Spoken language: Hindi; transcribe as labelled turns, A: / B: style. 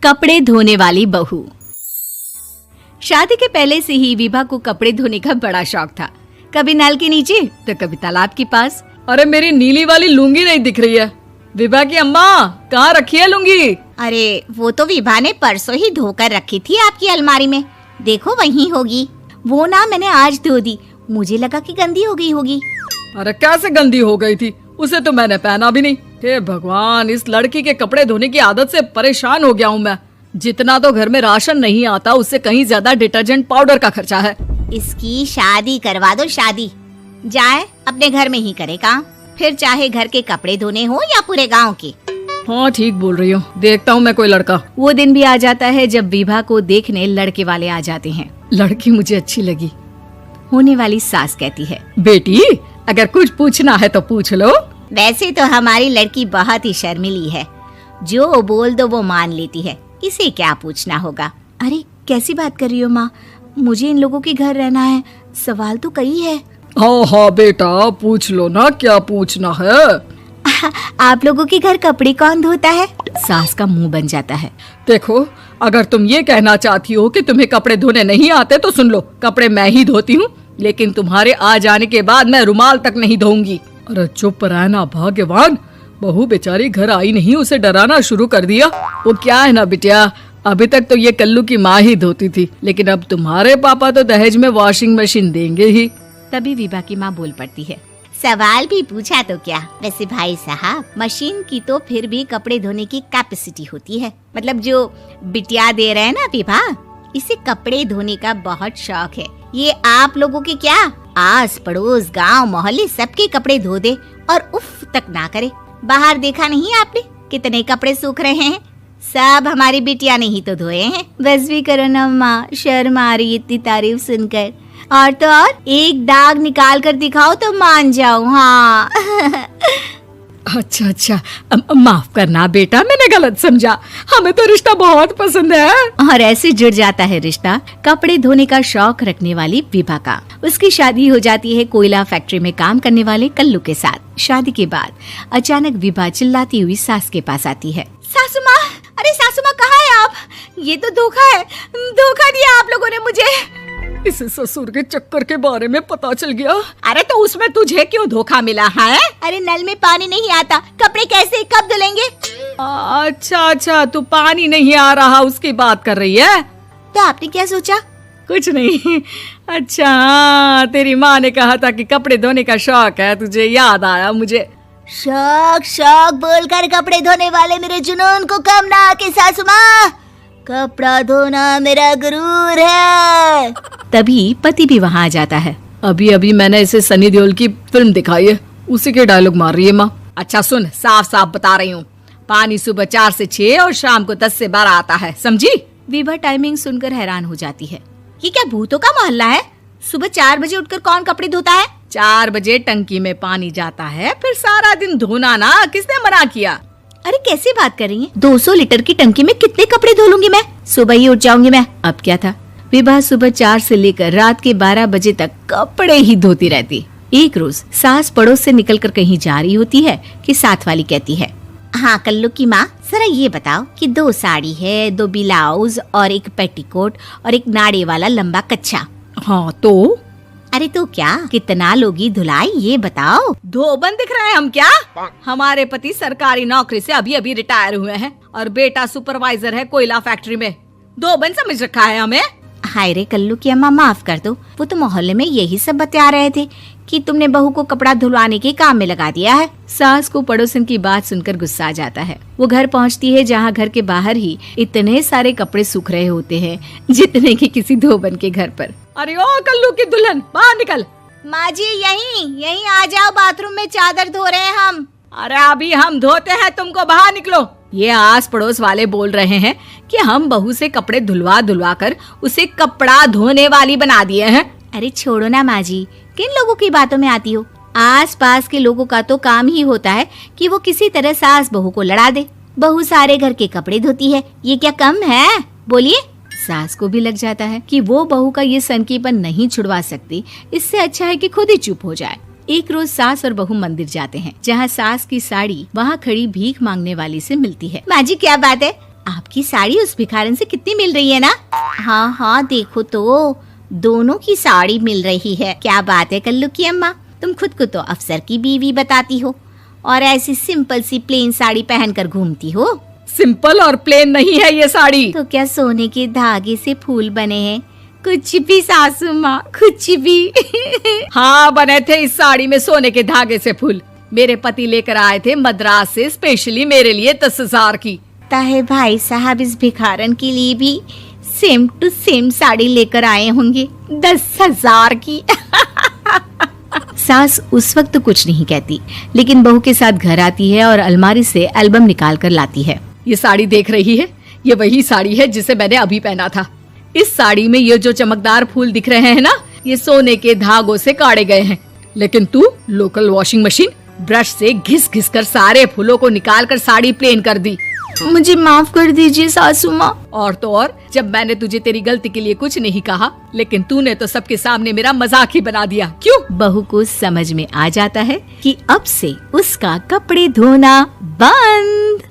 A: कपड़े धोने वाली बहू। शादी के पहले से ही विभा को कपड़े धोने का बड़ा शौक था। कभी नल के नीचे तो कभी तालाब के पास।
B: अरे मेरी नीली वाली लुंगी नहीं दिख रही है। विभा की अम्मा, कहाँ रखी है लुंगी?
C: अरे वो तो विभा ने परसों ही धोकर रखी थी आपकी अलमारी में, देखो वहीं होगी। वो ना मैंने आज धो दी, मुझे लगा कि गंदी हो गई होगी।
B: अरे कैसे गंदी हो गई थी? उसे तो मैंने पहना भी नहीं। हे भगवान, इस लड़की के कपड़े धोने की आदत से परेशान हो गया हूँ मैं। जितना तो घर में राशन नहीं आता, उससे कहीं ज्यादा डिटर्जेंट पाउडर का खर्चा है।
C: इसकी शादी करवा दो, शादी जाए अपने घर में ही करे काम, फिर चाहे घर के कपड़े धोने हो या पूरे गांव के।
B: हाँ ठीक बोल रही हो, देखता हूँ मैं कोई लड़का।
A: वो दिन भी आ जाता है जब विभा को देखने लड़के वाले आ जाते हैं।
B: लड़की मुझे अच्छी लगी।
A: होने वाली सास कहती है,
B: बेटी अगर कुछ पूछना है तो पूछ लो।
C: वैसे तो हमारी लड़की बहुत ही शर्मीली है, जो बोल दो वो मान लेती है, इसे क्या पूछना होगा।
A: अरे कैसी बात कर रही हो माँ, मुझे इन लोगों के घर रहना है, सवाल तो कई है।
B: हाँ हाँ बेटा, पूछ लो ना, क्या पूछना है।
A: आप लोगों के घर कपड़े कौन धोता है? सास का मुंह बन जाता है।
B: देखो, अगर तुम ये कहना चाहती हो कि तुम्हें कपड़े धोने नहीं आते तो सुन लो, कपड़े मैं ही धोती हूँ, लेकिन तुम्हारे आ जाने के बाद मैं रुमाल तक नहीं धोऊंगी। अरे चुप रहना भाग्यवान, बहू बेचारी घर आई नहीं, उसे डराना शुरू कर दिया। वो क्या है ना बिटिया, अभी तक तो ये कल्लू की माँ ही धोती थी, लेकिन अब तुम्हारे पापा तो दहेज में वॉशिंग मशीन देंगे ही।
A: तभी विभा की माँ बोल पड़ती है,
C: सवाल भी पूछा तो क्या। वैसे भाई साहब, मशीन की तो फिर भी कपड़े धोने की कैपेसिटी होती है। मतलब जो बिटिया दे रहे हैं ना विभा, इसे कपड़े धोने का बहुत शौक है। ये आप लोगों के क्या, आस पड़ोस गांव मोहल्ले सबके कपड़े धो दे और उफ तक ना करे। बाहर देखा नहीं आपने कितने कपड़े सूख रहे हैं? सब हमारी बिटिया ने ही तो धोए हैं।
A: बस भी करो ना माँ, शर्म आ रही इतनी तारीफ सुनकर। और तो और एक दाग निकाल कर दिखाओ तो मान जाओ। हाँ
B: अच्छा, माफ करना बेटा, मैंने गलत समझा। हमें तो रिश्ता बहुत पसंद है।
A: और ऐसे जुड़ जाता है रिश्ता कपड़े धोने का शौक रखने वाली विभा का। उसकी शादी हो जाती है कोयला फैक्ट्री में काम करने वाले कल्लू के साथ। शादी के बाद अचानक विभा चिल्लाती हुई सास के पास आती है।
C: सासू माँ, अरे सासू माँ कहाँ है आप? ये तो धोखा है, धोखा दिया आप लोगों ने मुझे।
B: इसे ससुर के चक्कर के बारे में पता चल गया।
C: अरे तो उसमें तुझे क्यों धोखा मिला है? अरे नल में पानी नहीं आता, कपड़े कैसे कब धुलेंगे?
B: अच्छा, तू पानी नहीं आ रहा उसकी बात कर रही है।
C: तो आपने क्या सोचा?
B: कुछ नहीं। अच्छा, तेरी माँ ने कहा था कि कपड़े धोने का शौक है तुझे, याद आया मुझे।
C: शौक बोलकर कपड़े धोने वाले मेरे जुनून को कम ना आके सासू माँ, कपड़ा धोना मेरा गुरूर है।
A: तभी पति भी वहाँ आ जाता है।
B: अभी मैंने इसे सनी देओल की फिल्म दिखाई है, उसी के डायलॉग मार रही है माँ। अच्छा सुन, साफ बता रही हूँ, पानी सुबह 4 से 6 और शाम को 10 से 12 आता है, समझी?
A: विभा टाइमिंग सुनकर हैरान हो जाती है।
C: ये क्या भूतों का मोहल्ला है? सुबह 4 बजे उठकर कौन कपड़े धोता है?
B: 4 बजे टंकी में पानी जाता है, फिर सारा दिन धोना ना, किसने मना किया?
A: अरे कैसी बात कर रही हैं? 200 लीटर की टंकी में कितने कपड़े धो लूंगी मैं? सुबह ही उठ जाऊंगी मैं। अब क्या था, विभा सुबह 4 से लेकर रात के 12 बजे तक कपड़े ही धोती रहती। एक रोज सास पड़ोस से निकलकर कहीं जा रही होती है कि साथ वाली कहती है,
C: हाँ कल्लू की माँ, जरा ये बताओ कि 2 साड़ी है, 2 ब्लाउज और एक पेटीकोट और एक नाड़े वाला लंबा कच्छा।
B: हाँ तो?
C: अरे तो क्या, कितना लोगी धुलाई ये बताओ।
B: धोबन दिख रहे हैं हम क्या? हमारे पति सरकारी नौकरी से अभी रिटायर हुए हैं और बेटा सुपरवाइजर है कोयला फैक्ट्री में। धोबन समझ रखा है हमें।
C: हाय रे कल्लू की अम्मा, माफ कर दो, वो तो मोहल्ले में यही सब बता रहे थे कि तुमने बहू को कपड़ा धुलवाने के काम में लगा दिया है।
A: सास को पड़ोसन की बात सुनकर गुस्सा आ जाता है। वो घर पहुंचती है जहां घर के बाहर ही इतने सारे कपड़े सूख रहे होते हैं जितने कि किसी धोबन के घर पर।
B: अरे ओ कल्लू की दुल्हन, बाहर निकल।
C: माँ जी यहीं आ जाओ, बाथरूम में चादर धो रहे हैं हम।
B: अरे अभी हम धोते हैं, तुमको बाहर निकलो। ये आस पड़ोस वाले बोल रहे हैं कि हम बहू से कपड़े धुलवा कर उसे कपड़ा धोने वाली बना दिए हैं।
A: अरे छोड़ो ना माँ जी, किन लोगों की बातों में आती हो? आस पास के लोगों का तो काम ही होता है कि वो किसी तरह सास बहू को लड़ा दे। बहू सारे घर के कपड़े धोती है, ये क्या कम है? बोलिए। सास को भी लग जाता है कि वो बहू का ये सनकीपन नहीं छुड़वा सकती, इससे अच्छा है कि खुद ही चुप हो जाए। एक रोज सास और बहू मंदिर जाते हैं, जहाँ सास की साड़ी वहाँ खड़ी भीख मांगने वाली से मिलती है।
C: माँ जी क्या बात है,
A: आप
C: आपकी साड़ी उस भिखारन से कितनी मिल रही है ना? हाँ हाँ देखो तो, दोनों की साड़ी मिल रही है। क्या बात है कल्लू की अम्मा, तुम खुद को तो अफसर की बीवी बताती हो और ऐसी सिंपल सी प्लेन साड़ी पहनकर घूमती हो।
B: सिंपल और प्लेन नहीं है ये साड़ी।
C: तो क्या सोने के धागे से फूल बने हैं? कुछ भी सासू माँ, कुछ भी।
B: हाँ बने थे इस साड़ी में सोने के धागे से फूल। मेरे पति लेकर आए थे मद्रास से स्पेशली मेरे लिए 10,000 की।
C: ताहे भाई साहब इस भिखारन के लिए भी सेम टू सेम साड़ी लेकर आए होंगे 10,000 की। सास उस वक्त तो कुछ नहीं कहती, लेकिन बहू के साथ घर आती है और अलमारी से एल्बम निकाल कर लाती है।
B: ये साड़ी देख रही है, ये वही साड़ी है जिसे मैंने अभी पहना था। इस साड़ी में ये जो चमकदार फूल दिख रहे हैं ना, ये सोने के धागों से काढ़े गए हैं। लेकिन तू लोकल वॉशिंग मशीन ब्रश से घिस घिस कर सारे फूलों को निकाल कर साड़ी प्लेन कर दी।
C: मुझे माफ कर दीजिए सासू माँ।
B: और तो और, जब मैंने तुझे तेरी गलती के लिए कुछ नहीं कहा, लेकिन तूने तो सबके सामने मेरा मजाक ही बना दिया। क्यों?
C: बहू को समझ में आ जाता है कि अब से उसका कपड़े धोना बंद।